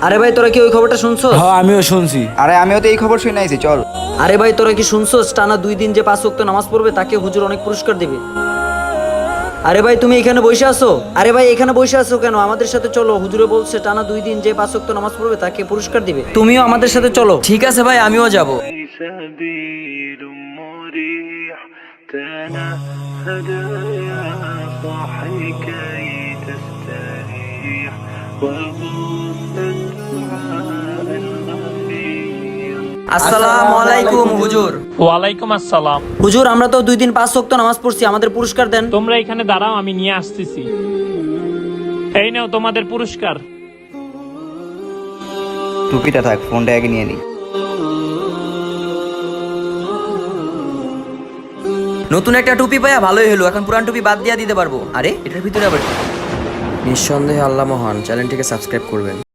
আরে ভাই তোরা কি ওই খবরটা শুনছস? হ্যাঁ আমিও শুনছি। আরে আমিও তো এই খবর শুনে আইছি, চল। আরে ভাই তোরা কি শুনছস টানা 2 দিন যে 5 ওয়াক্ত নামাজ পড়বে তাকে হুজুর অনেক পুরস্কার দেবে। আরে ভাই তুমি এখানে বসে আছো? আরে ভাই এখানে বসে আছো কেন? আমাদের সাথে চলো, হুজুরে বলছে টানা 2 দিন যে 5 ওয়াক্ত নামাজ পড়বে তাকে পুরস্কার দিবে। তুমিও আমাদের সাথে চলো। ঠিক আছে ভাই, আমিও যাব। سبيل مريح تنهد يا صاحي كي تستريح وغص الدعاء الخفيف আসসালামু আলাইকুম হুজুর। ওয়ালাইকুম আসসালাম। হুজুর আমরা তো 2 দিন 5 ওয়াক্ত নামাজ পড়ছি, আমাদের পুরস্কার দেন। তোমরা এখানে দাঁড়াও, আমি নিয়ে আসতেছি। এই নাও তোমাদের পুরস্কার। টুপিটা থাক, ফোনটা আগে নিয়ে নি। নতুন একটা টুপি পাইয়া ভালোই হলো, এখন পুরান টুপি বাদ দিয়া দিতে পারবো। আরে এটার ভিতরে আবার কি? নিঃসন্দেহে আল্লাহ মহান। চ্যানেলটিকে সাবস্ক্রাইব করবেন।